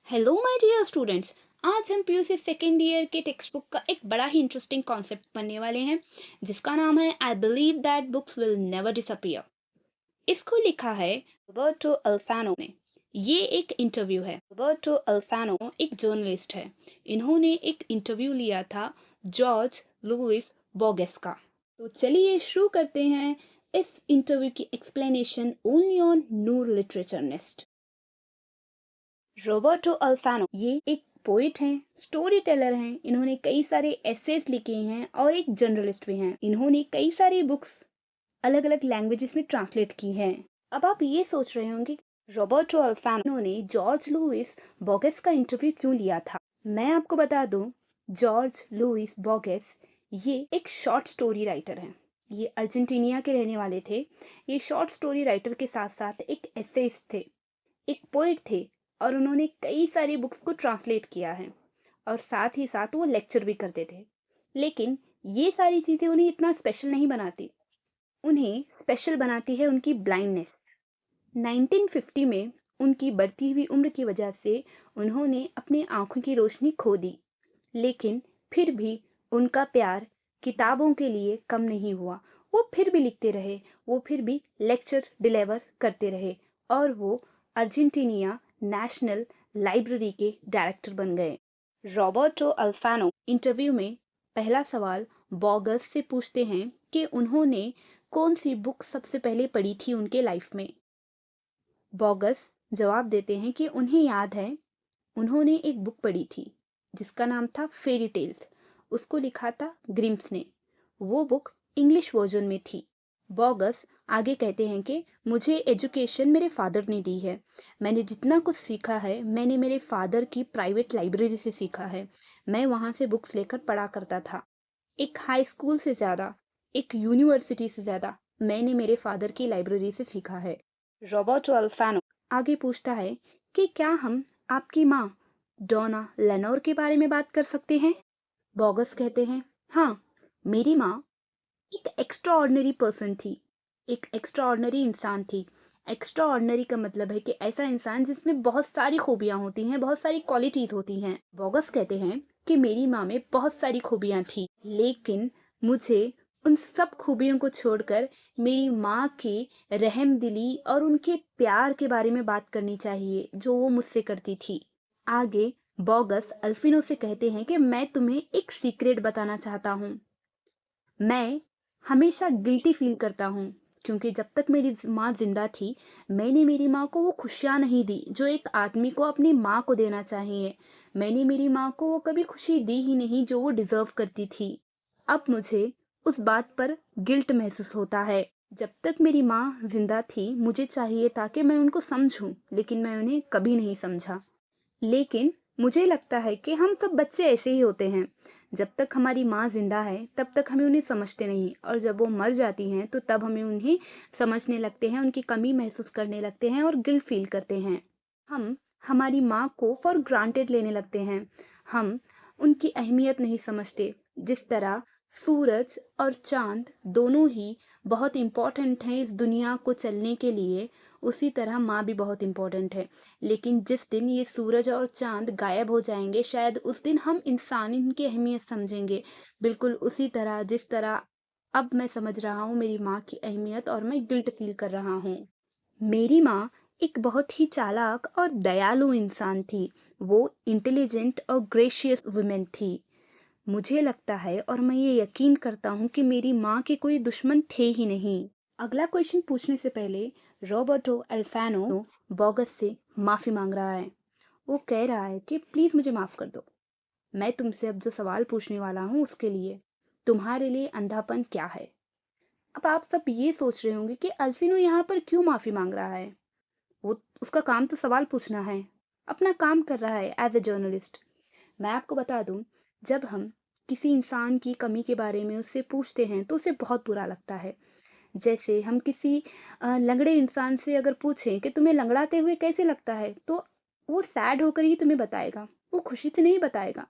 Hello my dear students. आज हम PUC second year के टेक्स्ट बुक का एक बड़ा ही इंटरेस्टिंग कॉन्सेप्ट पढ़ने वाले हैं जिसका नाम है I believe that books will never disappear. इसको लिखा है रोबर्टो अल्फानो ने। ये एक इंटरव्यू है। रोबर्टो अल्फानो एक जर्नलिस्ट है। इन्होंने एक इंटरव्यू लिया था जॉर्ज लुइस बोर्गेस का। तो चलिए शुरू करते हैं इस इंटरव्यू की explanation only on Noor literature nest. Roberto Alfano ये एक पोइट हैं, स्टोरी टेलर हैं। इन्होंने कई सारे एसेज लिखे हैं और एक जर्नलिस्ट भी हैं। इन्होंने कई सारी बुक्स अलग अलग लैंग्वेजेस में ट्रांसलेट की हैं। अब आप ये सोच रहे होंगे रोबर्टो अल्फानो ने जॉर्ज लुइस बोर्गेस का इंटरव्यू क्यों लिया था। मैं आपको बता दूं, जॉर्ज लुइस बोर्गेस ये एक शॉर्ट स्टोरी राइटर हैं। ये अर्जेंटीनिया के रहने वाले थे। ये शॉर्ट स्टोरी राइटर के साथ साथ एक एसेइस्ट थे, एक पोइट थे, और उन्होंने कई सारी बुक्स को ट्रांसलेट किया है और साथ ही साथ वो लेक्चर भी करते थे। लेकिन ये सारी चीज़ें उन्हें इतना स्पेशल नहीं बनाती। उन्हें स्पेशल बनाती है उनकी ब्लाइंडनेस। 1950 में उनकी बढ़ती हुई उम्र की वजह से उन्होंने अपनी आंखों की रोशनी खो दी। लेकिन फिर भी उनका प्यार किताबों के लिए कम नहीं हुआ। वो फिर भी लिखते रहे, वो फिर भी लेक्चर डिलीवर करते रहे और वो अर्जेंटीनिया नेशनल लाइब्रेरी के डायरेक्टर बन गए। रॉबर्टो अल्फानो इंटरव्यू में पहला सवाल बॉगस से पूछते हैं कि उन्होंने कौन सी बुक सबसे पहले पढ़ी थी उनके लाइफ में। बॉगस जवाब देते हैं कि उन्हें याद है, उन्होंने एक बुक पढ़ी थी जिसका नाम था फेरी टेल्स। उसको लिखा था ग्रिम्स ने। वो बुक इंग्लिश वर्जन में थी। बॉगस आगे कहते हैं कि मुझे एजुकेशन मेरे फादर ने दी है। मैंने जितना कुछ सीखा है मैंने मेरे फादर की प्राइवेट लाइब्रेरी से सीखा है। मैं वहाँ से बुक्स लेकर पढ़ा करता था। एक हाई स्कूल से ज़्यादा, एक यूनिवर्सिटी से ज़्यादा मैंने मेरे फादर की लाइब्रेरी से सीखा है। रॉबर्टो अल्फानो आगे पूछता है कि क्या हम आपकी माँ डोना लेनोर के बारे में बात कर सकते हैं। बॉगस कहते हैं, हाँ, मेरी माँ एक एक्स्ट्रा ऑर्डिनरी पर्सन थी, एक एक्स्ट्रा ऑर्डिनरी इंसान थी। एक्स्ट्रा ऑर्डिनरी का मतलब है कि ऐसा इंसान जिसमें बहुत सारी खूबियां होती हैं, बहुत सारी क्वालिटीज होती हैं। बॉगस कहते हैं कि मेरी माँ में बहुत सारी खूबियां थी, लेकिन मुझे उन सब खूबियों को छोड़कर मेरी माँ की रहमदिली और उनके प्यार के बारे में बात करनी चाहिए जो वो मुझसे करती थी। आगे बॉगस अल्फिनो से कहते हैं कि मैं तुम्हें एक सीक्रेट बताना चाहता हूँ। मैं हमेशा गिल्टी फील करता हूँ क्योंकि जब तक मेरी माँ जिंदा थी मैंने मेरी माँ को वो खुशियाँ नहीं दी जो एक आदमी को अपनी माँ को देना चाहिए। मैंने मेरी माँ को वो कभी खुशी दी ही नहीं जो वो डिजर्व करती थी। अब मुझे उस बात पर गिल्ट महसूस होता है। जब तक मेरी माँ जिंदा थी मुझे चाहिए था कि मैं उनको समझूं, लेकिन मैं उन्हें कभी नहीं समझा। लेकिन मुझे लगता है कि हम सब बच्चे ऐसे ही होते हैं। जब तक हमारी माँ जिंदा है तब तक हमें उन्हें समझते नहीं, और जब वो मर जाती हैं तो तब हमें उन्हें समझने लगते हैं, उनकी कमी महसूस करने लगते हैं और गिल्ट फील करते हैं। हम हमारी माँ को फॉर ग्रांटेड लेने लगते हैं। हम उनकी अहमियत नहीं समझते। जिस तरह सूरज और चांद दोनों ही बहुत इम्पोर्टेंट हैं इस दुनिया को चलने के लिए, उसी तरह माँ भी बहुत इम्पोर्टेंट है। लेकिन जिस दिन ये सूरज और चांद गायब हो जाएंगे शायद उस दिन हम इंसान इनकी अहमियत समझेंगे, बिल्कुल उसी तरह जिस तरह अब मैं समझ रहा हूँ मेरी माँ की अहमियत और मैं गिल्ट फील कर रहा हूँ। मेरी माँ एक बहुत ही चालाक और दयालु इंसान थी। वो इंटेलिजेंट और ग्रेशियस वुमेन थी। मुझे लगता है और मैं ये यकीन करता हूँ कि मेरी माँ के कोई दुश्मन थे ही नहीं। अगला क्वेश्चन पूछने से पहले रॉबर्टो अल्फानो बॉगस से माफ़ी मांग रहा है। वो कह रहा है कि प्लीज़ मुझे माफ़ कर दो। मैं तुमसे अब जो सवाल पूछने वाला हूँ उसके लिए, तुम्हारे लिए अंधापन क्या है। अब आप सब ये सोच रहे होंगे कि अल्फिनो यहाँ पर क्यों माफ़ी मांग रहा है। वो उसका काम तो सवाल पूछना है, अपना काम कर रहा है एज ए जर्नलिस्ट। मैं आपको बता दूं, जब हम किसी इंसान की कमी के बारे में उससे पूछते हैं तो उसे बहुत बुरा लगता है। जैसे हम किसी लंगड़े इंसान से अगर पूछें कि तुम्हें लंगड़ाते हुए कैसे लगता है, तो वो सैड होकर ही तुम्हें बताएगा, वो खुशी से नहीं बताएगा।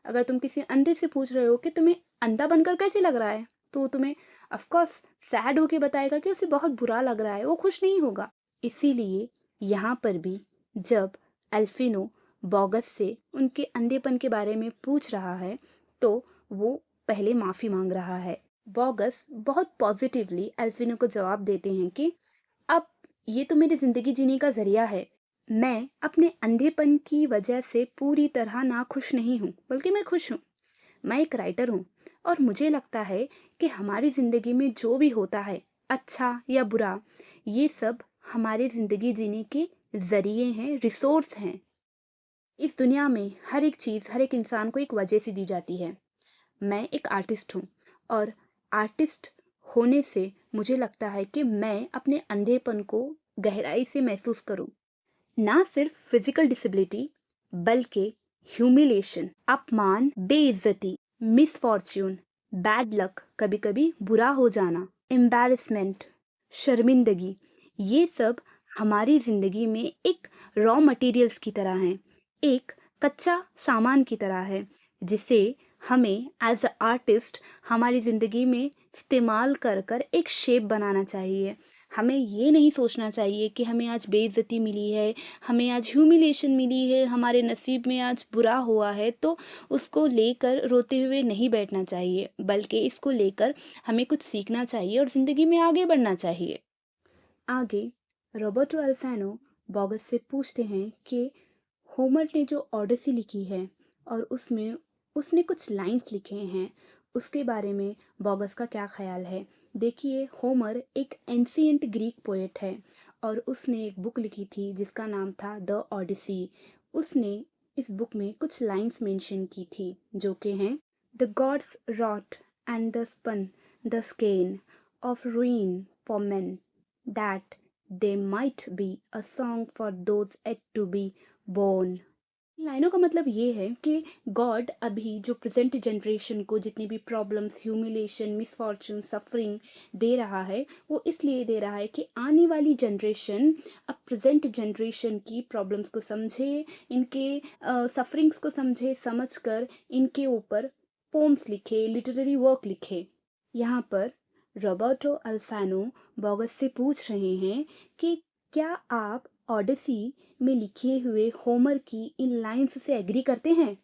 अगर तुम किसी अंधे से पूछ रहे हो कि तुम्हें अंधा बनकर कैसे लग रहा है, तो वो तुम्हें ऑफ कोर्स सैड होके बताएगा कि उसे बहुत बुरा लग रहा है, वो खुश नहीं होगा। इसीलिए यहाँ पर भी जब एल्फिनो बॉगस से उनके अंधेपन के बारे में पूछ रहा है तो वो पहले माफ़ी मांग रहा है। बॉगस बहुत पॉजिटिवली एल्फिनो को जवाब देते हैं कि अब ये तो मेरी ज़िंदगी जीने का ज़रिया है। मैं अपने अंधेपन की वजह से पूरी तरह नाखुश नहीं हूँ, बल्कि मैं खुश हूँ। मैं एक राइटर हूँ और मुझे लगता है कि हमारी ज़िंदगी में जो भी होता है, अच्छा या बुरा, ये सब हमारी ज़िंदगी जीने के ज़रिए हैं, रिसोर्स हैं। इस दुनिया में हर एक चीज़, हर एक इंसान को एक वजह से दी जाती है। मैं एक आर्टिस्ट हूँ और आर्टिस्ट होने से मुझे लगता है कि मैं अपने अंधेपन को गहराई से महसूस करूँ। ना सिर्फ फिजिकल डिसेबिलिटी बल्कि ह्यूमिलेशन, अपमान, बेइज्जती, मिसफॉर्च्यून, बैड लक, कभी कभी बुरा हो जाना, एम्बैरेसमेंट, शर्मिंदगी, ये सब हमारी जिंदगी में एक रॉ मटेरियल्स की तरह हैं, एक कच्चा सामान की तरह है जिसे हमें एज अ आर्टिस्ट हमारी ज़िंदगी में इस्तेमाल कर कर एक शेप बनाना चाहिए। हमें ये नहीं सोचना चाहिए कि हमें आज बेइज्जती मिली है, हमें आज ह्यूमिलेशन मिली है, हमारे नसीब में आज बुरा हुआ है, तो उसको लेकर रोते हुए नहीं बैठना चाहिए, बल्कि इसको लेकर हमें कुछ सीखना चाहिए और ज़िंदगी में आगे बढ़ना चाहिए। आगे रॉबर्टो अल्फानो बॉगस से पूछते हैं कि होमर ने जो ओडिसी लिखी है और उसमें उसने कुछ लाइंस लिखे हैं, उसके बारे में बॉगस का क्या ख्याल है। देखिए, होमर एक एंशिएंट ग्रीक पोएट है और उसने एक बुक लिखी थी जिसका नाम था द ओडिसी। उसने इस बुक में कुछ लाइंस मेंशन की थी जो कि हैं: the gods wrought and the spun the skein of ruin for men, that they might be a song for those yet to be born। लाइनों का मतलब ये है कि गॉड अभी जो प्रेजेंट जनरेशन को जितनी भी प्रॉब्लम्स, ह्यूमिलेशन, मिसफॉर्चून, सफरिंग दे रहा है, वो इसलिए दे रहा है कि आने वाली जनरेशन अब प्रेजेंट जनरेशन की प्रॉब्लम्स को समझे, इनके सफरिंग्स को समझे, समझकर इनके ऊपर पोम्स लिखे, लिटरेरी वर्क लिखे। यहाँ पर रॉबर्टो अल्फानो बॉगस से पूछ रहे हैं कि क्या आप ओडिसी में लिखे हुए होमर की इन लाइन्स से एग्री करते हैं?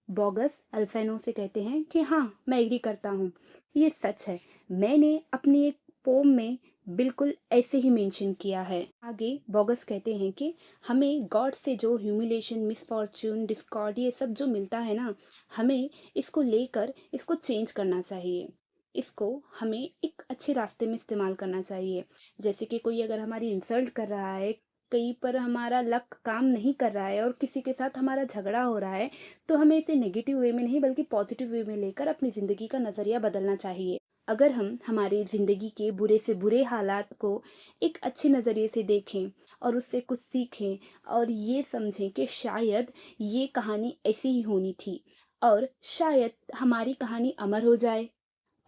बॉगस अल्फानो से कहते हैं कि हाँ, मैं एग्री करता हूँ। ये सच है। मैंने अपनी एक पोम में बिल्कुल ऐसे ही मेंशन किया है। आगे बॉगस कहते हैं कि हमें गॉड से जो ह्यूमिलेशन, मिसफॉर्च्यून, डिस्कॉर्ड, ये सब जो मिलता है ना, हमें इसको लेकर इसको चेंज करना चाहिए। इसको हमें एक अच्छे रास्ते में इस्तेमाल करना चाहिए। जैसे कि कोई अगर हमारी इंसल्ट कर रहा है, कहीं पर हमारा लक काम नहीं कर रहा है और किसी के साथ हमारा झगड़ा हो रहा है, तो हमें इसे नेगेटिव वे में नहीं बल्कि पॉजिटिव वे में लेकर अपनी ज़िंदगी का नज़रिया बदलना चाहिए। अगर हम हमारी ज़िंदगी के बुरे से बुरे हालात को एक अच्छे नज़रिए से देखें और उससे कुछ सीखें और ये समझें कि शायद ये कहानी ऐसी ही होनी थी और शायद हमारी कहानी अमर हो जाए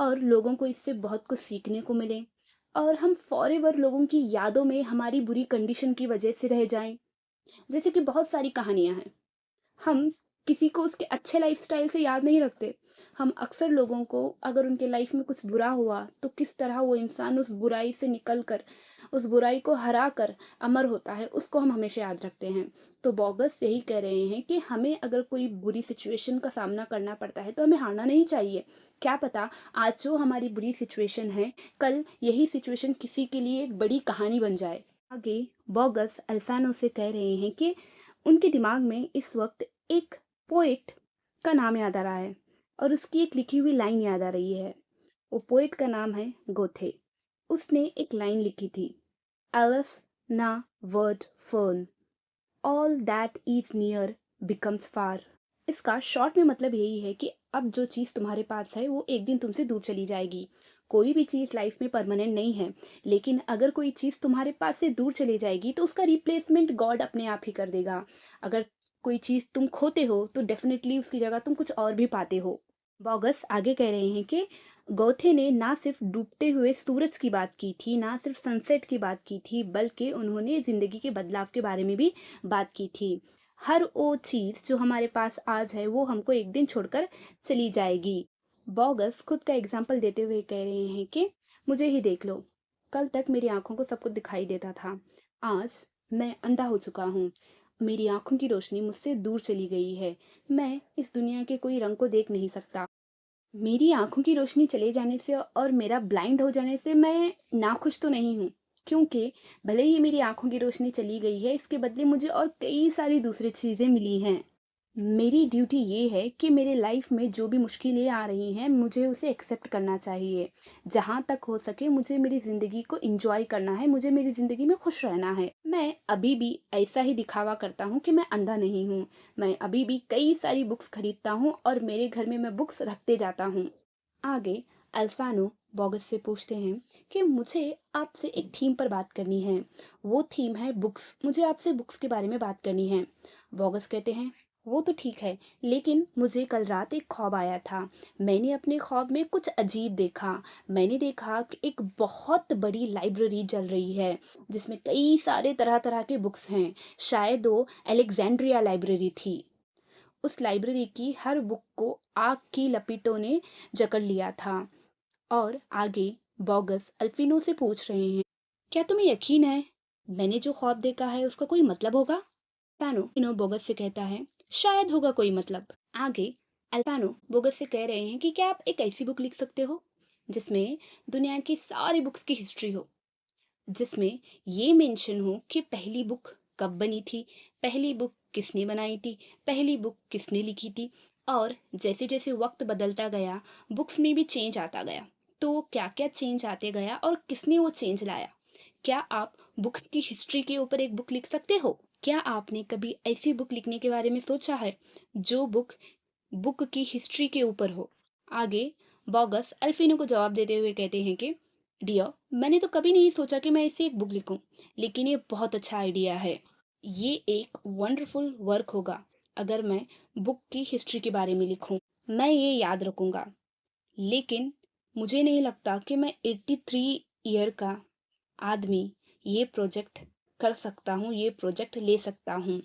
और लोगों को इससे बहुत कुछ सीखने को मिले और हम फॉरएवर लोगों की यादों में हमारी बुरी कंडीशन की वजह से रह जाएं। जैसे कि बहुत सारी कहानियां हैं, हम किसी को उसके अच्छे लाइफ़स्टाइल से याद नहीं रखते। हम अक्सर लोगों को अगर उनके लाइफ़ में कुछ बुरा हुआ, तो किस तरह वो इंसान उस बुराई से निकल कर, उस बुराई को हरा कर अमर होता है, उसको हम हमेशा याद रखते हैं। तो बॉगस यही कह रहे हैं कि हमें अगर कोई बुरी सिचुएशन का सामना करना पड़ता है, तो हमें हारना नहीं चाहिए। क्या पता आज जो हमारी बुरी सिचुएशन है, कल यही सिचुएशन किसी के लिए एक बड़ी कहानी बन जाए। आगे बॉगस अल्फानो से कह रहे हैं कि उनके दिमाग में इस वक्त एक पोएट का नाम याद आ रहा है और उसकी एक लिखी हुई लाइन याद आ रही है। वो पोएट का नाम है गोथे। उसने एक लाइन लिखी थी: एलस ना word fern, all that is near becomes far. इसका शॉर्ट में मतलब यही है कि अब जो चीज़ तुम्हारे पास है वो एक दिन तुमसे दूर चली जाएगी। कोई भी चीज़ लाइफ में परमानेंट नहीं है, लेकिन अगर कोई चीज़ तुम्हारे पास से दूर चली जाएगी तो उसका रिप्लेसमेंट गॉड अपने आप ही कर देगा। अगर कोई चीज़ तुम खोते हो तो डेफिनेटली उसकी जगह तुम कुछ और भी पाते हो। बॉगस आगे कह रहे हैं कि गोथे ने ना सिर्फ डूबते हुए सूरज की बात की थी, ना सिर्फ सनसेट की बात की थी, बल्कि उन्होंने ज़िंदगी के बदलाव के बारे में भी बात की थी। हर वो चीज़ जो हमारे पास आज है वो हमको एक दिन छोड़कर चली जाएगी। बॉगस खुद का एग्जाम्पल देते हुए कह रहे हैं कि मुझे ही देख लो, कल तक मेरी आंखों को सब कुछ दिखाई देता था, आज मैं अंधा हो चुका हूँ। मेरी आँखों की रोशनी मुझसे दूर चली गई है। मैं इस दुनिया के कोई रंग को देख नहीं सकता। मेरी आँखों की रोशनी चले जाने से और मेरा ब्लाइंड हो जाने से मैं नाखुश तो नहीं हूँ, क्योंकि भले ही मेरी आँखों की रोशनी चली गई है, इसके बदले मुझे और कई सारी दूसरी चीज़ें मिली हैं। मेरी ड्यूटी ये है कि मेरे लाइफ में जो भी मुश्किलें आ रही हैं, मुझे उसे एक्सेप्ट करना चाहिए। जहाँ तक हो सके मुझे मेरी ज़िंदगी को एन्जॉय करना है, मुझे मेरी ज़िंदगी में खुश रहना है। मैं अभी भी ऐसा ही दिखावा करता हूँ कि मैं अंधा नहीं हूँ। मैं अभी भी कई सारी बुक्स खरीदता हूँ और मेरे घर में मैं बुक्स रखते जाता हूँ। आगे अल्फानो बोगस से पूछते हैं कि मुझे आपसे एक थीम पर बात करनी है। वो थीम है बुक्स। मुझे आपसे बुक्स के बारे में बात करनी है। बोगस कहते हैं, वो तो ठीक है, लेकिन मुझे कल रात एक ख्वाब आया था। मैंने अपने ख्वाब में कुछ अजीब देखा। मैंने देखा कि एक बहुत बड़ी लाइब्रेरी चल रही है, जिसमें कई सारे तरह-तरह के बुक्स हैं। शायद वो अलेक्जेंड्रिया लाइब्रेरी थी। उस लाइब्रेरी की हर बुक को आग की लपटों ने जकड़ लिया था। और आगे बोगस अल्फिनो से पूछ रहे हैं, क्या तुम्हें यकीन है मैंने जो ख्वाब देखा है उसका कोई मतलब होगा? अल्फानो बोगस से कहता है, शायद होगा कोई मतलब। आगे अल्फानो बोगस से कह रहे हैं कि क्या आप एक ऐसी बुक लिख सकते हो जिसमें दुनिया की सारी बुक्स की हिस्ट्री हो, जिसमें ये मेंशन हो कि पहली बुक कब बनी थी, पहली बुक किसने बनाई थी, पहली बुक किसने लिखी थी, और जैसे जैसे वक्त बदलता गया बुक्स में भी चेंज आता गया। तो क्या क्या चेंज आते गया और किसने वो चेंज लाया? क्या आप बुक्स की हिस्ट्री के ऊपर एक बुक लिख सकते हो? क्या आपने कभी ऐसी बुक लिखने के बारे में सोचा है जो बुक बुक की हिस्ट्री के ऊपर हो? आगे बॉगस अल्फिनो को जवाब देते हुए कहते हैं कि डियर, मैंने तो कभी नहीं सोचा कि मैं ऐसी एक बुक लिखूं, लेकिन ये बहुत अच्छा आइडिया है। ये एक वंडरफुल वर्क होगा अगर मैं बुक की हिस्ट्री के बारे में लिखूं। मैं ये याद रखूंगा। लेकिन मुझे नहीं लगता कि मैं 83 ईयर का आदमी ये प्रोजेक्ट कर सकता हूँ, ये प्रोजेक्ट ले सकता हूँ।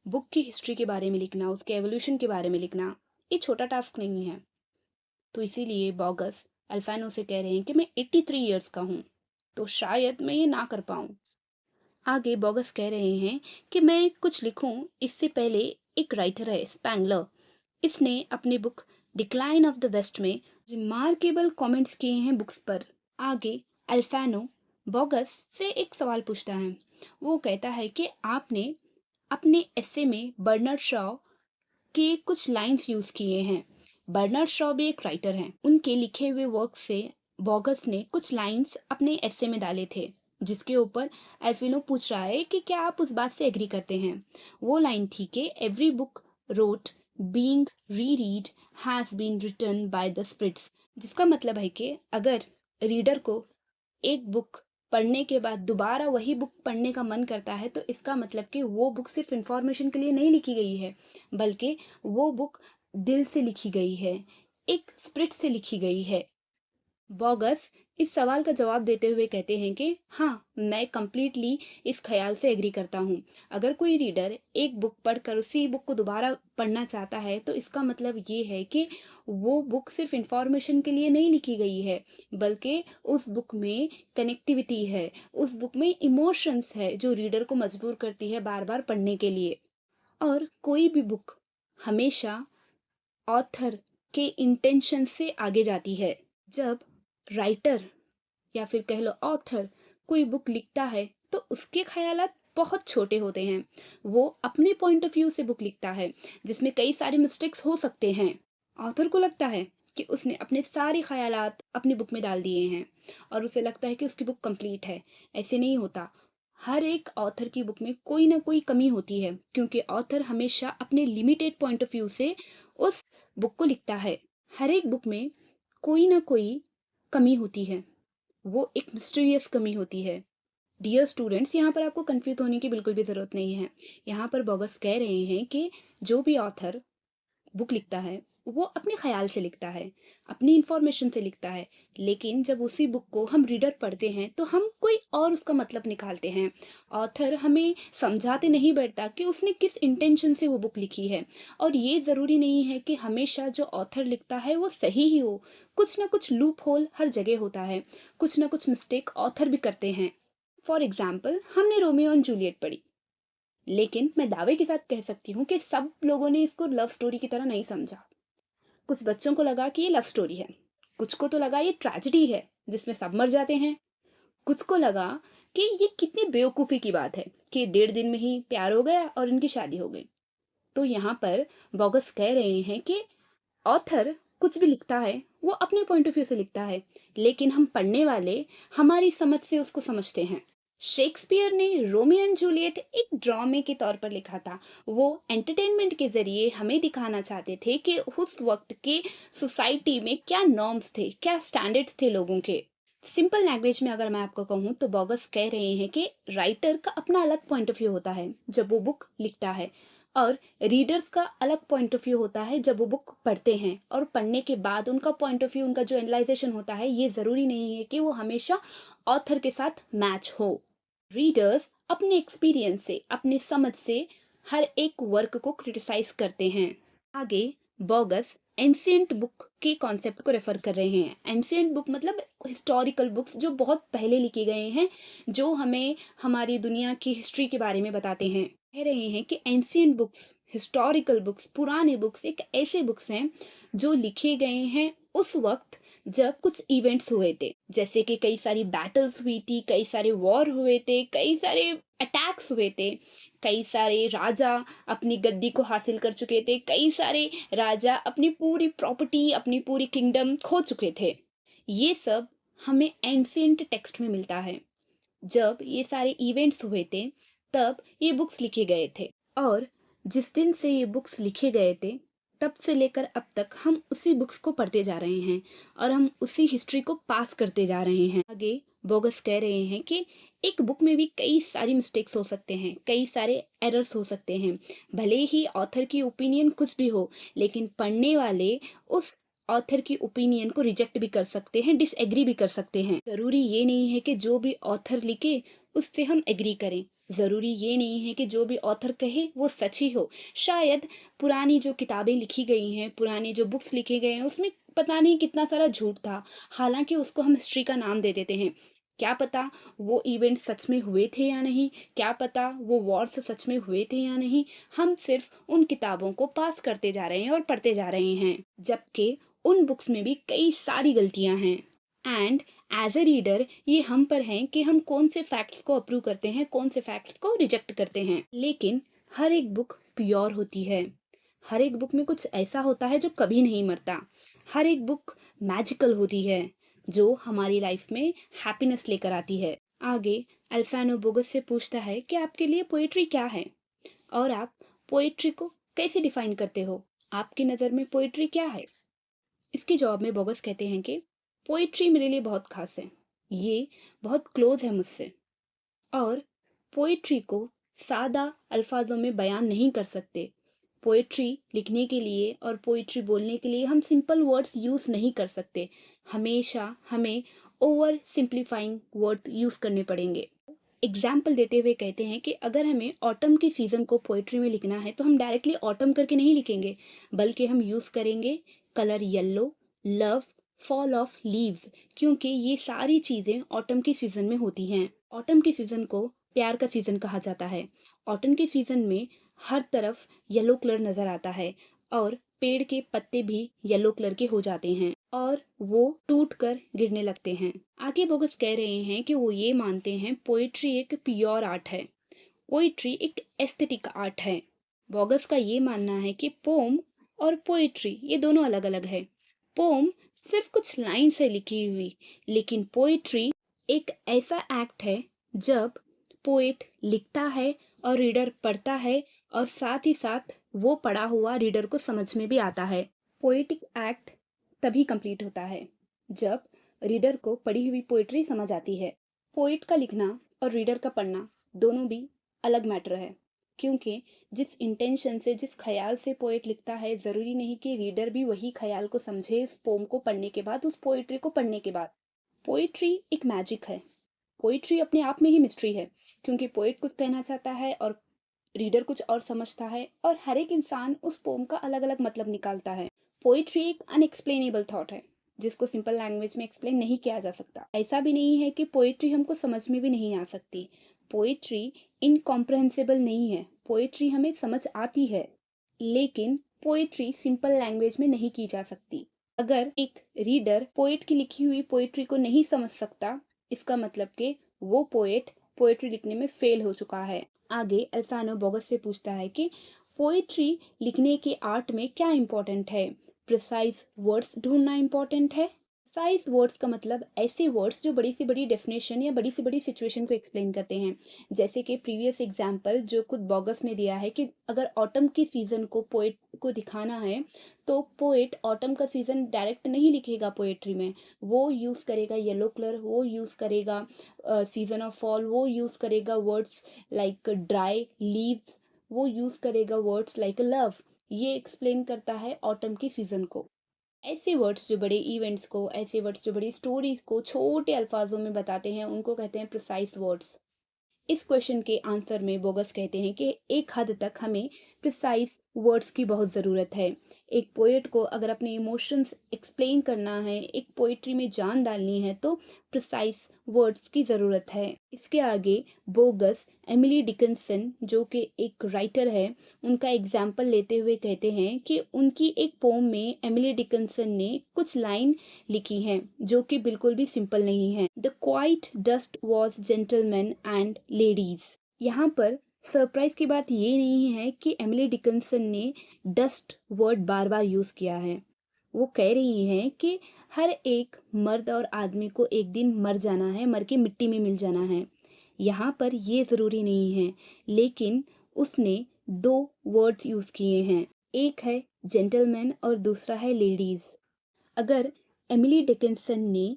बुक की हिस्ट्री के बारे में लिखना, उसके एवोल्यूशन के बारे में लिखना, ये छोटा टास्क नहीं है। तो इसीलिए बॉगस अल्फानो से कह रहे हैं कि मैं 83 ईयर्स का हूँ, तो शायद मैं ये ना कर पाऊँ। आगे बॉगस कह रहे हैं कि मैं कुछ लिखूं इससे पहले एक राइटर है स्पैंगलर। इसने अपनी book Decline of the West में रिमार्केबल कमेंट्स किए हैं बुक्स पर। आगे अल्फानो बॉगस से एक सवाल पूछता है। वो कहता है कि आपने अपने एसे में बर्नर्ड शॉ के कुछ लाइंस यूज किए हैं। बर्नर्ड शॉ भी एक राइटर हैं। उनके लिखे हुए वर्क से बॉगस ने कुछ लाइंस अपने एसे में डाले थे, जिसके ऊपर एल्फिनो पूछ रहा है कि क्या आप उस बात से एग्री करते हैं। वो लाइन थी कि every book wrote being reread has been written by the spirits, जिसका मतलब है कि अगर रीडर को एक बुक पढ़ने के बाद दोबारा वही बुक पढ़ने का मन करता है, तो इसका मतलब कि वो बुक सिर्फ इंफॉर्मेशन के लिए नहीं लिखी गई है, बल्कि वो बुक दिल से लिखी गई है, एक स्पिरिट से लिखी गई है। बॉगस इस सवाल का जवाब देते हुए कहते हैं कि हाँ, मैं कंप्लीटली इस ख्याल से एग्री करता हूँ। अगर कोई रीडर एक बुक पढ़कर उसी बुक को दोबारा पढ़ना चाहता है, तो इसका मतलब ये है कि वो बुक सिर्फ इंफॉर्मेशन के लिए नहीं लिखी गई है, बल्कि उस बुक में कनेक्टिविटी है, उस बुक में इमोशंस है जो रीडर को मजबूर करती है बार बार पढ़ने के लिए। और कोई भी बुक हमेशा ऑथर के इंटेंशन से आगे जाती है। जब राइटर या फिर कह लो ऑथर कोई बुक लिखता है, तो उसके ख्यालात बहुत छोटे होते हैं। वो अपने पॉइंट ऑफ व्यू से बुक लिखता है, जिसमें कई सारे मिस्टेक्स हो सकते हैं। ऑथर को लगता है कि उसने अपने सारे ख्यालात अपनी बुक में डाल दिए हैं और उसे लगता है कि उसकी बुक कंप्लीट है। ऐसे नहीं होता। हर एक ऑथर की बुक में कोई ना कोई कमी होती है, क्योंकि ऑथर हमेशा अपने लिमिटेड पॉइंट ऑफ व्यू से उस बुक को लिखता है। हर एक बुक में कोई ना कोई कमी होती है, वो एक मिस्टीरियस कमी होती है। डियर स्टूडेंट्स, यहाँ पर आपको कंफ्यूज होने की बिल्कुल भी ज़रूरत नहीं है। यहाँ पर बॉगस कह रहे हैं कि जो भी ऑथर बुक लिखता है, वो अपने ख्याल से लिखता है, अपनी इंफॉर्मेशन से लिखता है। लेकिन जब उसी बुक को हम रीडर पढ़ते हैं, तो हम कोई और उसका मतलब निकालते हैं। ऑथर हमें समझाते नहीं बैठता कि उसने किस इंटेंशन से वो बुक लिखी है। और ये ज़रूरी नहीं है कि हमेशा जो ऑथर लिखता है वो सही ही हो। कुछ ना कुछ लूप होल हर जगह होता है, कुछ ना कुछ मिस्टेक ऑथर भी करते हैं। फॉर एग्जाम्पल, हमने रोमियो एंड जूलियट पढ़ी। लेकिन मैं दावे के साथ कह सकती हूँ कि सब लोगों ने इसको लव स्टोरी की तरह नहीं समझा। कुछ बच्चों को लगा कि ये लव स्टोरी है, कुछ को तो लगा ये ट्रेजेडी है जिसमें सब मर जाते हैं, कुछ को लगा कि ये कितनी बेवकूफ़ी की बात है कि 1.5 दिन में ही प्यार हो गया और इनकी शादी हो गई। तो यहाँ पर बॉगस कह रहे हैं कि ऑथर कुछ भी लिखता है वो अपने पॉइंट ऑफ व्यू से लिखता है, लेकिन हम पढ़ने वाले हमारी समझ से उसको समझते हैं। शेक्सपियर ने रोमियो एंड जूलियट एक ड्रामे के तौर पर लिखा था। वो एंटरटेनमेंट के जरिए हमें दिखाना चाहते थे कि उस वक्त के सोसाइटी में क्या नॉर्म्स थे, क्या स्टैंडर्ड्स थे लोगों के। सिंपल लैंग्वेज में अगर मैं आपको कहूँ तो बॉगस कह रहे हैं कि राइटर का अपना अलग पॉइंट ऑफ व्यू होता है जब वो बुक लिखता है, और रीडर्स का अलग पॉइंट ऑफ व्यू होता है जब वो बुक पढ़ते हैं, और पढ़ने के बाद उनका पॉइंट ऑफ व्यू, उनका जो एनालाइजेशन होता है, ये ज़रूरी नहीं है कि वो हमेशा ऑथर के साथ मैच हो। रीडर्स अपने एक्सपीरियंस से, अपनी समझ से हर एक वर्क को क्रिटिसाइज करते हैं। आगे बॉगस एंशियंट बुक के कॉन्सेप्ट को रेफर कर रहे हैं। एंशियंट बुक मतलब हिस्टोरिकल बुक्स जो बहुत पहले लिखे गए हैं, जो हमें हमारी दुनिया की हिस्ट्री के बारे में बताते हैं। कह रहे हैं कि एंशियंट बुक्स, हिस्टोरिकल बुक्स, पुराने बुक्स एक ऐसे बुक्स हैं जो लिखे गए हैं उस वक्त जब कुछ इवेंट्स हुए थे, जैसे कि कई सारी बैटल्स हुई थी, कई सारे वॉर हुए थे, कई सारे अटैक्स हुए थे, कई सारे राजा अपनी गद्दी को हासिल कर चुके थे, कई सारे राजा अपनी पूरी प्रॉपर्टी, अपनी पूरी किंगडम खो चुके थे। ये सब हमें एंशियंट टेक्स्ट में मिलता है। जब ये सारे इवेंट्स हुए थे तब ये बुक्स लिखे गए थे, और जिस दिन से ये बुक्स लिखे गए थे तब से लेकर अब तक हम उसी बुक्स को पढ़ते जा रहे हैं और हम उसी हिस्ट्री को पास करते जा रहे हैं। आगे बोगस कह रहे हैं कि एक बुक में भी कई सारी मिस्टेक्स हो सकते हैं, कई सारे एरर्स हो सकते हैं। भले ही ऑथर की ओपिनियन कुछ भी हो, लेकिन पढ़ने वाले उस ऑथर की ओपिनियन को रिजेक्ट भी कर सकते हैं, डिसएग्री भी कर सकते हैं। ज़रूरी ये नहीं है कि जो भी ऑथर लिखे उससे हम एग्री करें। ज़रूरी ये नहीं है कि जो भी ऑथर कहे वो सच ही हो। शायद पुरानी जो किताबें लिखी गई हैं, पुराने जो बुक्स लिखे गए हैं, उसमें पता नहीं कितना सारा झूठ था। हालाँकि उसको हम हिस्ट्री का नाम दे देते हैं। क्या पता वो इवेंट सच में हुए थे या नहीं, क्या पता वो वॉर्स सच में हुए थे या नहीं। हम सिर्फ उन किताबों को पास करते जा रहे हैं और पढ़ते जा रहे हैं। जबकि उन बुक्स में भी कई सारी गलतियां हैं। एंड एज ए रीडर ये हम पर हैं कि हम कौन से फैक्ट्स को अप्रूव करते हैं, कौन से फैक्ट्स को रिजेक्ट करते हैं। लेकिन हर एक बुक प्योर होती है, हर एक बुक में कुछ ऐसा होता है जो कभी नहीं मरता। हर एक बुक मैजिकल होती है जो हमारी लाइफ में हैप्पीनेस लेकर आती है। आगे अल्फानो बोगस से पूछता है कि आपके लिए पोएट्री क्या है, और आप पोएट्री को कैसे डिफाइन करते हो, आपकी नज़र में पोएट्री क्या है। इसके जवाब में बोगस कहते हैं कि पोइट्री मेरे लिए बहुत खास है, ये बहुत क्लोज है मुझसे, और पोइट्री को सादा अल्फाजों में बयान नहीं कर सकते। पोइट्री लिखने के लिए और पोइट्री बोलने के लिए हम सिंपल वर्ड्स यूज़ नहीं कर सकते। हमेशा हमें ओवर सिंप्लीफाइंग वर्ड्स यूज़ करने पड़ेंगे। एग्जाम्पल देते हुए कहते हैं कि अगर हमें ऑटम के सीज़न को पोइट्री में लिखना है तो हम डायरेक्टली ऑटम करके नहीं लिखेंगे, बल्कि हम यूज़ करेंगे colour yellow, love, fall of leaves, क्योंकि ये सारी चीज़ें ऑटम के सीज़न में होती हैं। ऑटम के सीज़न को प्यार का सीज़न कहा जाता है। ऑटम के सीज़न में हर तरफ येलो कलर नज़र आता है, और पेड़ के पत्ते भी येलो कलर के हो जाते हैं और वो टूट कर गिरने लगते हैं। आगे बोगस कह रहे हैं कि वो ये मानते हैं पोइट्री एक प्योर आर्ट है, पोइट्री एक एस्थेटिक आर्ट है। बोगस का ये मानना है कि पोम और पोइट्री ये दोनों अलग अलग है। पोम सिर्फ कुछ लाइन से लिखी हुई, लेकिन पोइट्री एक ऐसा एक्ट है जब पोएट लिखता है और रीडर पढ़ता है, और साथ ही साथ वो पढ़ा हुआ रीडर को समझ में भी आता है। पोएटिक एक्ट तभी कंप्लीट होता है जब रीडर को पढ़ी हुई पोइट्री समझ आती है। पोइट का लिखना और रीडर का पढ़ना दोनों भी अलग मैटर है, क्योंकि जिस इंटेंशन से, जिस ख्याल से पोएट लिखता है, ज़रूरी नहीं कि रीडर भी वही ख्याल को समझे उस पोम को पढ़ने के बाद, उस पोइट्री को पढ़ने के बाद। पोइट्री एक मैजिक है, पोइट्री अपने आप में ही मिस्ट्री है, क्योंकि पोएट कुछ कहना चाहता है और रीडर कुछ और समझता है, और हर एक इंसान उस पोम का अलग अलग मतलब निकालता है। पोइट्री एक अनएक्सप्लेनेबल थॉट है जिसको सिंपल लैंग्वेज में एक्सप्लेन नहीं किया जा सकता। ऐसा भी नहीं है कि पोइट्री हमको समझ में भी नहीं आ सकती। पोइट्री इनकॉम्प्रहेंसिबल नहीं है, पोएट्री हमें समझ आती है, लेकिन पोएट्री सिंपल लैंग्वेज में नहीं की जा सकती। अगर एक रीडर पोएट की लिखी हुई पोएट्री को नहीं समझ सकता, इसका मतलब कि वो पोएट पोएट्री लिखने में फेल हो चुका है। आगे अल्फानो बोगस से पूछता है कि पोएट्री लिखने के आर्ट में क्या इम्पोर्टेंट है? प्रिसाइज वर्ड्स ढूंढना इम्पोर्टेंट है। प्रिसाइज वर्ड्स का मतलब ऐसे वर्ड्स जो बड़ी से बड़ी डेफिनेशन या बड़ी से बड़ी सिचुएशन को एक्सप्लेन करते हैं। जैसे कि प्रीवियस एग्जाम्पल जो खुद बोगस ने दिया है कि अगर ऑटम की सीजन को पोएट को दिखाना है, तो पोएट ऑटम का सीजन डायरेक्ट नहीं लिखेगा पोएट्री में। वो यूज करेगा येलो कलर, वो यूज करेगा सीजन ऑफ फॉल, वो यूज करेगा वर्ड्स लाइक ड्राई लीव्स, वो यूज करेगा वर्ड्स लाइक लव। ये एक्सप्लेन करता है ऑटम की सीजन को। ऐसे वर्ड्स जो बड़े इवेंट्स को, ऐसे वर्ड्स जो बड़ी स्टोरीज को छोटे अल्फाजों में बताते हैं, उनको कहते हैं प्रिसाइज वर्ड्स। इस क्वेश्चन के आंसर में बोगस कहते हैं कि एक हद तक हमें प्रिसाइज वर्ड्स की बहुत ज़रूरत है। एक पोएट को अगर अपने इमोशंस एक्सप्लेन करना है, एक पोएट्री में जान डालनी है, तो प्रिसाइज वर्ड्स की ज़रूरत है। इसके आगे बोगस एमिली डिकिंसन जो कि एक राइटर है, उनका एग्जाम्पल लेते हुए कहते हैं कि उनकी एक पोम में एमिली डिकिंसन ने कुछ लाइन लिखी हैं जो कि बिल्कुल भी सिंपल नहीं है। The quite dust was gentleman and ladies. यहाँ पर सरप्राइज की बात ये नहीं है कि एमिली डिकिंसन ने डस्ट वर्ड बार बार यूज किया है। वो कह रही हैं कि हर एक मर्द और आदमी को एक दिन मर जाना है, मर के मिट्टी में मिल जाना है। यहाँ पर ये ज़रूरी नहीं है, लेकिन उसने दो वर्ड्स यूज किए हैं। एक है जेंटलमैन और दूसरा है लेडीज। अगर एमिली डिकिंसन ने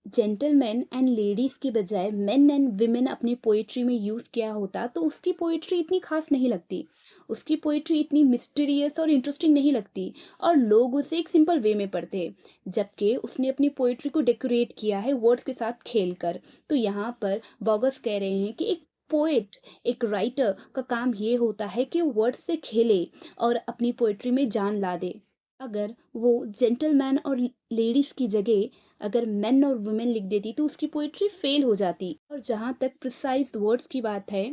जेंटलमैन एंड लेडीज के बजाय मेन एंड विमेन अपनी पोएट्री में यूज किया होता, तो उसकी पोएट्री इतनी खास नहीं लगती, उसकी पोएट्री इतनी मिस्टीरियस और इंटरेस्टिंग नहीं लगती, और लोग उसे एक सिंपल वे में पढ़ते। जबकि उसने अपनी पोएट्री को डेकोरेट किया है वर्ड्स के साथ खेलकर। तो यहाँ पर बॉगस कह रहे हैं कि एक पोएट, एक राइटर का काम ये होता है कि वर्ड्स से खेले और अपनी पोएट्री में जान ला दे। अगर वो जेंटलमैन और लेडीज की जगह अगर मेन और वुमेन लिख देती, तो उसकी पोएट्री फेल हो जाती। और जहाँ तक प्रिसाइज वर्ड्स की बात है,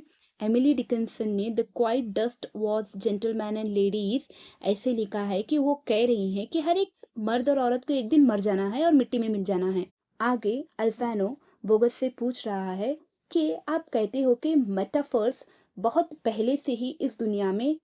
एमिली डिकिंसन ने the quite dust was gentleman and ladies ऐसे लिखा है कि वो कह रही हैं कि हर एक मर्द और औरत को एक दिन मर जाना है और मिट्टी में मिल जाना है। आगे अल्फानो बोगस से पूछ रहा है कि आप कहते हो कि मेटाफर्स बहुत पहले से ही इस दुनिया में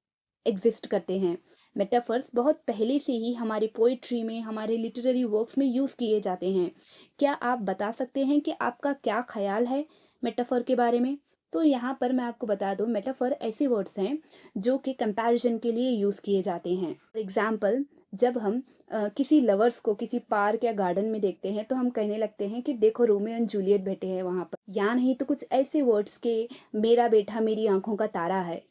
एग्जिस्ट करते हैं। मेटाफर्स बहुत पहले से ही हमारी पोइट्री में, हमारे लिटरेरी वर्क्स में यूज़ किए जाते हैं। क्या आप बता सकते हैं कि आपका क्या ख्याल है मेटाफर के बारे में? तो यहाँ पर मैं आपको बता दूँ, मेटाफर ऐसे वर्ड्स हैं जो कि कंपैरिजन के लिए यूज़ किए जाते हैं। फॉर एग्जाम्पल, जब हम किसी लवर्स को किसी पार्क या गार्डन में देखते हैं, तो हम कहने लगते हैं कि देखो रोमियो एंड जूलियट बैठे हैं वहाँ पर, या नहीं तो कुछ ऐसे वर्ड्स के मेरा बेटा मेरी आंखों का तारा है,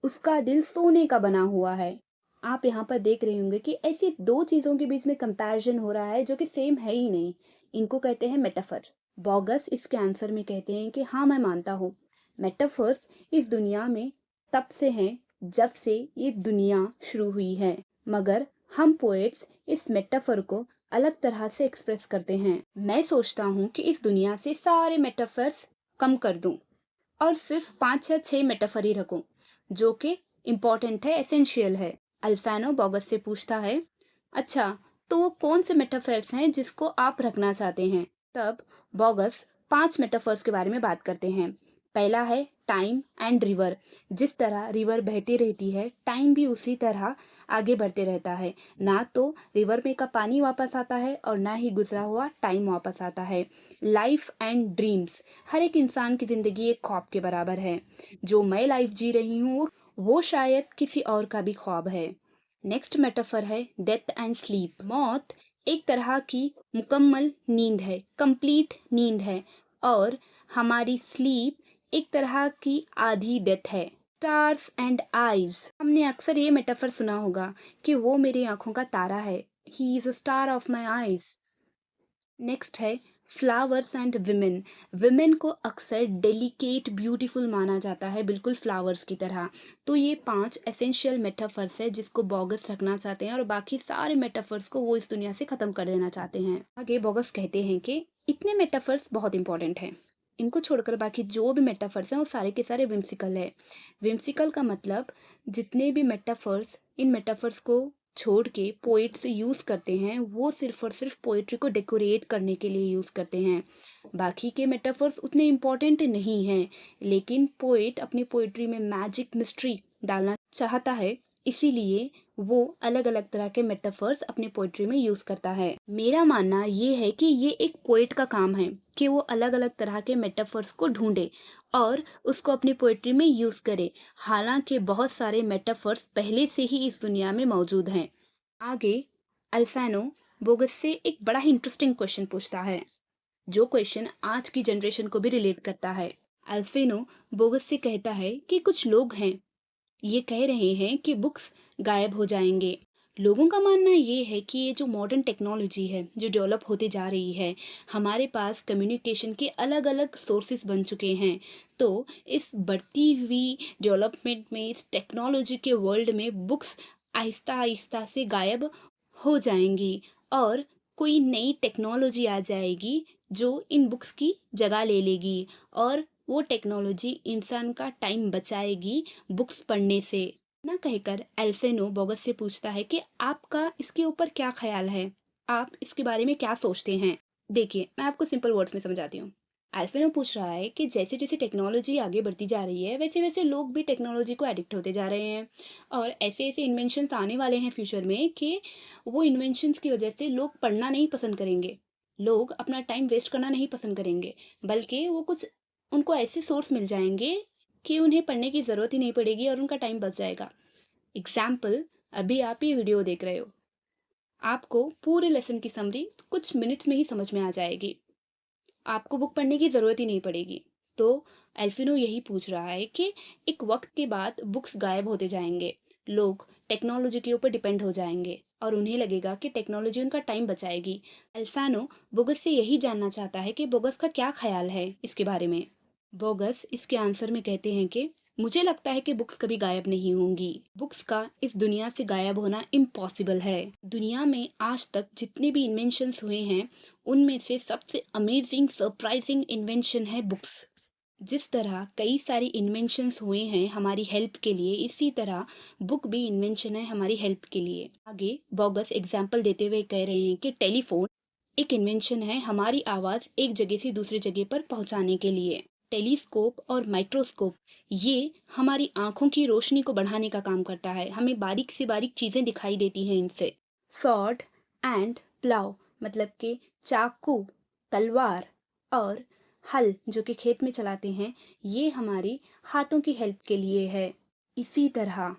उसका दिल सोने का बना हुआ है। आप यहाँ पर देख रहे होंगे कि ऐसी दो चीज़ों के बीच में कंपैरिजन हो रहा है जो कि सेम है ही नहीं। इनको कहते हैं मेटाफर। बॉगस इसके आंसर में कहते हैं कि हाँ, मैं मानता हूँ, मेटाफर्स इस दुनिया में तब से हैं जब से ये दुनिया शुरू हुई है, मगर हम पोएट्स इस मेटाफर को अलग तरह से एक्सप्रेस करते हैं। मैं सोचता हूँ कि इस दुनिया से सारे मेटाफर्स कम कर दूं और सिर्फ 5 या 6 मेटाफर ही रखूं जो कि इम्पोर्टेंट है, एसेंशियल है। अल्फानो बोगस से पूछता है, अच्छा, तो वो कौन से मेटाफर्स हैं जिसको आप रखना चाहते हैं? तब बोगस 5 मेटाफर्स के बारे में बात करते हैं। पहला है टाइम एंड रिवर। जिस तरह रिवर बहती रहती है, टाइम भी उसी तरह आगे बढ़ते रहता है। ना तो रिवर में का पानी वापस आता है और ना ही गुजरा हुआ टाइम वापस आता है। Life and dreams. हर एक इंसान की ज़िंदगी एक ख्वाब के बराबर है। जो मैं लाइफ जी रही हूँ वो शायद किसी और का भी ख्वाब है। नेक्स्ट मेटाफर है डेथ एंड स्लीप। मौत एक तरह की मुकम्मल नींद है, कंप्लीट नींद है, और हमारी स्लीप एक तरह की आधी डेथ है। Stars and eyes. हमने अक्सर ये मेटाफर सुना होगा कि वो मेरी आंखों का तारा है, he is a star of my eyes. Next है फ्लावर्स एंड विमेन। विमेन को अक्सर डेलिकेट ब्यूटीफुल माना जाता है, बिल्कुल फ्लावर्स की तरह। तो ये 5 एसेंशियल मेटाफर्स है जिसको बॉगस रखना चाहते हैं, और बाकी सारे मेटाफर्स को वो इस दुनिया से ख़त्म कर देना चाहते हैं। आगे बॉगस कहते हैं कि इतने मेटाफर्स बहुत इंपॉर्टेंट हैं, इनको छोड़कर बाकी जो भी मेटाफर्स हैं वो सारे के सारे विम्सिकल है। विम्सिकल का मतलब जितने भी मेटाफर्स इन मेटाफर्स को छोड़ के पोएट्स यूज करते हैं वो सिर्फ और सिर्फ पोएट्री को डेकोरेट करने के लिए यूज करते हैं। बाकी के मेटाफर्स उतने इम्पोर्टेंट नहीं हैं, लेकिन पोएट अपनी पोएट्री में मैजिक मिस्ट्री डालना चाहता है, इसीलिए वो अलग अलग तरह के मेटाफर्स अपनी पोएट्री में यूज करता है। मेरा मानना ये है कि ये एक पोएट का काम है कि वो अलग अलग तरह के मेटाफर्स को ढूंढे और उसको अपनी पोएट्री में यूज करे। हालांकि बहुत सारे मेटाफर्स पहले से ही इस दुनिया में मौजूद हैं। आगे अल्फानो बोगस से एक बड़ा ही इंटरेस्टिंग क्वेश्चन पूछता है, जो क्वेश्चन आज की जनरेशन को भी रिलेट करता है। अल्फेनो बोगस से कहता है कि कुछ लोग हैं ये कह रहे हैं कि बुक्स गायब हो जाएंगे। लोगों का मानना ये है कि ये जो मॉडर्न टेक्नोलॉजी है जो डेवलप होती जा रही है, हमारे पास कम्युनिकेशन के अलग अलग सोर्सेस बन चुके हैं। तो इस बढ़ती हुई डेवलपमेंट में, इस टेक्नोलॉजी के वर्ल्ड में बुक्स आहिस्ता आहिस्ता से गायब हो जाएंगी और कोई नई टेक्नोलॉजी आ जाएगी जो इन बुक्स की जगह ले लेगी और वो टेक्नोलॉजी इंसान का टाइम बचाएगी बुक्स पढ़ने से। ना कहकर एल्फेनो बोगस से पूछता है कि आपका इसके ऊपर क्या ख्याल है, आप इसके बारे में क्या सोचते हैं। देखिए, मैं आपको सिंपल वर्ड्स में समझाती हूँ। एल्फेनो पूछ रहा है कि जैसे जैसे टेक्नोलॉजी आगे बढ़ती जा रही है वैसे वैसे लोग भी टेक्नोलॉजी को एडिक्ट होते जा रहे हैं और ऐसे ऐसे इन्वेंशंस आने वाले हैं फ्यूचर में कि वो इन्वेंशंस की वजह से लोग पढ़ना नहीं पसंद करेंगे, लोग अपना टाइम वेस्ट करना नहीं पसंद करेंगे, बल्कि वो कुछ उनको ऐसे सोर्स मिल जाएंगे कि उन्हें पढ़ने की ज़रूरत ही नहीं पड़ेगी और उनका टाइम बच जाएगा। एग्जाम्पल, अभी आप ये वीडियो देख रहे हो, आपको पूरे लेसन की समरी कुछ मिनट्स में ही समझ में आ जाएगी, आपको बुक पढ़ने की ज़रूरत ही नहीं पड़ेगी। तो एल्फिनो यही पूछ रहा है कि एक वक्त के बाद बुक्स गायब होते जाएंगे, लोग टेक्नोलॉजी के ऊपर डिपेंड हो जाएंगे और उन्हें लगेगा कि टेक्नोलॉजी उनका टाइम बचाएगी। एल्फानो बोगस से यही जानना चाहता है कि बोगस का क्या ख्याल है इसके बारे में। बोगस इसके आंसर में कहते हैं कि मुझे लगता है कि बुक्स कभी गायब नहीं होंगी। बुक्स का इस दुनिया से गायब होना इम्पॉसिबल है। दुनिया में आज तक जितने भी इन्वेंशंस हुए हैं उनमें से सबसे अमेजिंग सरप्राइजिंग इन्वेंशन है बुक्स। जिस तरह कई सारी इन्वेंशंस हुए हैं हमारी हेल्प के लिए, इसी तरह बुक भी इन्वेंशन है हमारी हेल्प के लिए। आगे बोगस एग्जाम्पल देते हुए कह रहे हैं कि टेलीफोन एक इन्वेंशन है हमारी आवाज़ एक जगह से दूसरी जगह पर पहुंचाने के लिए। टेलीस्कोप और माइक्रोस्कोप ये हमारी आंखों की रोशनी को बढ़ाने का काम करता है, हमें बारीक से बारीक चीज़ें दिखाई देती हैं इनसे। सॉर्ड एंड प्लाव मतलब कि चाकू, तलवार और हल जो कि खेत में चलाते हैं, ये हमारी हाथों की हेल्प के लिए है। इसी तरह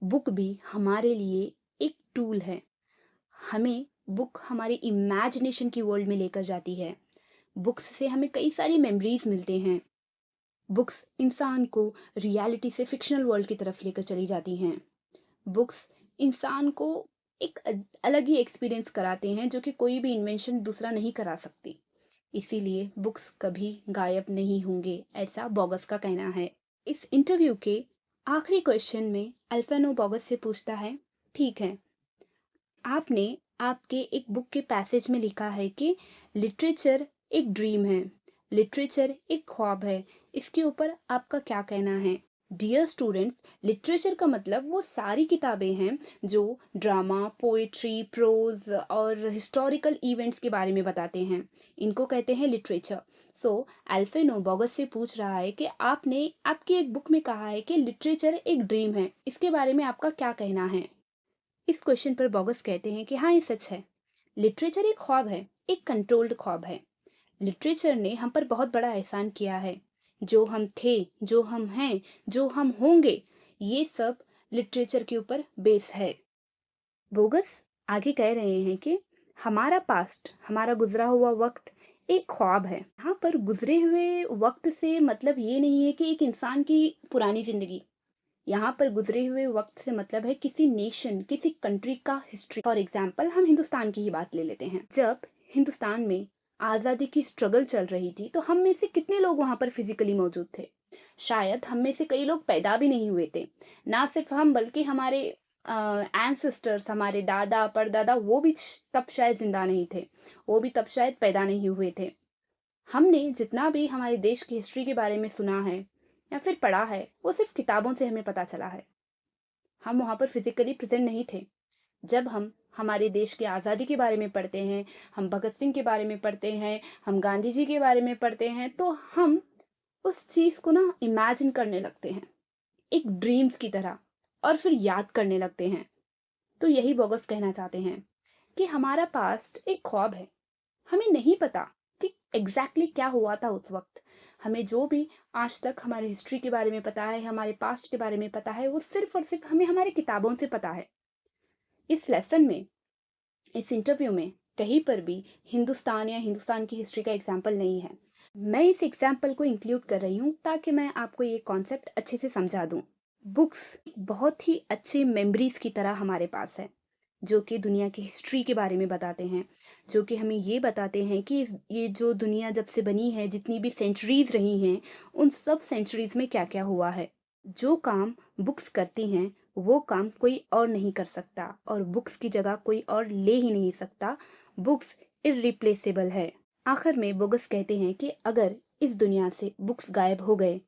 बुक भी हमारे लिए एक टूल है। हमें बुक हमारी इमेजिनेशन की वर्ल्ड में लेकर जाती है। बुक्स से हमें कई सारी मेमोरीज मिलते हैं। बुक्स इंसान को रियलिटी से फिक्शनल वर्ल्ड की तरफ लेकर चली जाती हैं। बुक्स इंसान को एक अलग ही एक्सपीरियंस कराते हैं जो कि कोई भी इन्वेंशन दूसरा नहीं करा सकती। इसीलिए बुक्स कभी गायब नहीं होंगे, ऐसा बोगस का कहना है। इस इंटरव्यू के आखिरी क्वेश्चन में अल्फानो बोगस से पूछता है, ठीक है, आपने आपके एक बुक के पैसेज में लिखा है कि लिटरेचर एक ड्रीम है, लिटरेचर एक ख्वाब है, इसके ऊपर आपका क्या कहना है। डियर स्टूडेंट्स, लिटरेचर का मतलब वो सारी किताबें हैं जो ड्रामा, पोएट्री, प्रोज और हिस्टोरिकल इवेंट्स के बारे में बताते हैं, इनको कहते हैं लिटरेचर। सो अल्फेनो बोगस से पूछ रहा है कि आपने आपकी एक बुक में कहा है कि लिटरेचर एक ड्रीम है, इसके बारे में आपका क्या कहना है। इस क्वेश्चन पर बोगस कहते हैं कि हाँ, ये सच है। लिटरेचर एक ख्वाब है, एक कंट्रोल्ड ख्वाब है। लिटरेचर ने हम पर बहुत बड़ा एहसान किया है। जो हम थे, जो हम हैं, जो हम होंगे, ये सब लिटरेचर के ऊपर बेस है। बोगस आगे कह रहे हैं कि हमारा पास्ट, हमारा गुजरा हुआ वक्त एक ख्वाब है। यहाँ पर गुजरे हुए वक्त से मतलब ये नहीं है कि एक इंसान की पुरानी जिंदगी, यहाँ पर गुजरे हुए वक्त से मतलब है किसी नेशन, किसी कंट्री का हिस्ट्री। फॉर एग्जाम्पल हम हिंदुस्तान की ही बात ले लेते हैं। जब हिंदुस्तान में आज़ादी की स्ट्रगल चल रही थी तो हम में से कितने लोग वहाँ पर फिजिकली मौजूद थे। शायद हम में से कई लोग पैदा भी नहीं हुए थे। ना सिर्फ हम बल्कि हमारे एंसेस्टर्स, हमारे दादा परदादा, वो भी तब शायद जिंदा नहीं थे, वो भी तब शायद पैदा नहीं हुए थे। हमने जितना भी हमारे देश की हिस्ट्री के बारे में सुना है या फिर पढ़ा है, वो सिर्फ किताबों से हमें पता चला है। हम वहाँ पर फिजिकली प्रेजेंट नहीं थे। जब हम हमारे देश की आज़ादी के बारे में पढ़ते हैं, हम भगत सिंह के बारे में पढ़ते हैं, हम गांधी जी के बारे में पढ़ते हैं, तो हम उस चीज़ को ना इमेजिन करने लगते हैं, एक ड्रीम्स की तरह, और फिर याद करने लगते हैं। तो यही बोगस कहना चाहते हैं कि हमारा पास्ट एक ख्वाब है। हमें नहीं पता कि एग्जैक्टली क्या हुआ था उस वक्त। हमें जो भी आज तक हमारे हिस्ट्री के बारे में पता है, हमारे पास्ट के बारे में पता है, वो सिर्फ और सिर्फ हमें हमारी किताबों से पता है। इस लेसन में, इस इंटरव्यू में कहीं पर भी हिंदुस्तान या हिंदुस्तान की हिस्ट्री का एग्जाम्पल नहीं है। मैं इस एग्जाम्पल को इंक्लूड कर रही हूँ ताकि मैं आपको ये कॉन्सेप्ट अच्छे से समझा दूँ। बुक्स बहुत ही अच्छे मेमोरीज की तरह हमारे पास है, जो कि दुनिया की हिस्ट्री के बारे में बताते हैं, जो कि हमें ये बताते हैं कि ये जो दुनिया जब से बनी है, जितनी भी सेंचुरीज रही हैं, उन सब सेंचुरीज में क्या क्या हुआ है। जो काम बुक्स करती हैं, वो काम कोई और नहीं कर सकता, और बुक्स की जगह कोई और ले ही नहीं सकता। बुक्स इररिप्लेसेबल है। आखिर में बोगस कहते हैं कि अगर इस दुनिया से बुक्स गायब हो गए,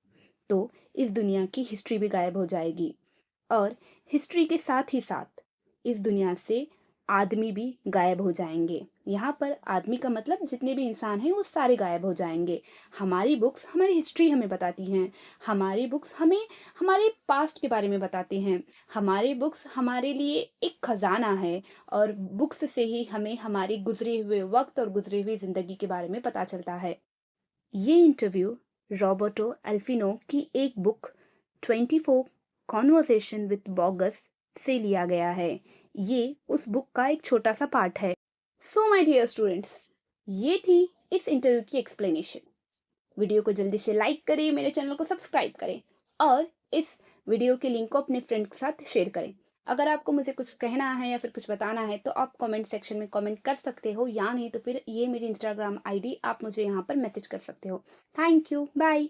तो इस दुनिया की हिस्ट्री भी गायब हो जाएगी, और हिस्ट्री के साथ ही साथ इस दुनिया से आदमी भी गायब हो जाएंगे। यहाँ पर आदमी का मतलब जितने भी इंसान हैं वो सारे गायब हो जाएंगे। हमारी बुक्स हमारी हिस्ट्री हमें बताती हैं। हमारी बुक्स हमें हमारे पास्ट के बारे में बताती हैं। हमारी बुक्स हमारे लिए एक खजाना है, और बुक्स से ही हमें हमारी गुजरे हुए वक्त और गुजरी हुई जिंदगी के बारे में पता चलता है। ये इंटरव्यू रॉबर्टो अल्फिनो की एक बुक 24 कॉन्वर्सेशन विद बॉगस से लिया गया है। ये उस बुक का एक छोटा सा पार्ट है। सो माय डियर स्टूडेंट्स, ये थी इस इंटरव्यू की एक्सप्लेनेशन। वीडियो को जल्दी से लाइक करें, मेरे चैनल को सब्सक्राइब करें, और इस वीडियो के लिंक को अपने फ्रेंड के साथ शेयर करें। अगर आपको मुझे कुछ कहना है या फिर कुछ बताना है तो आप कमेंट सेक्शन में कमेंट कर सकते हो, या नहीं तो फिर ये मेरी इंस्टाग्राम आईडी, आप मुझे यहाँ पर मैसेज कर सकते हो। Thank you, bye.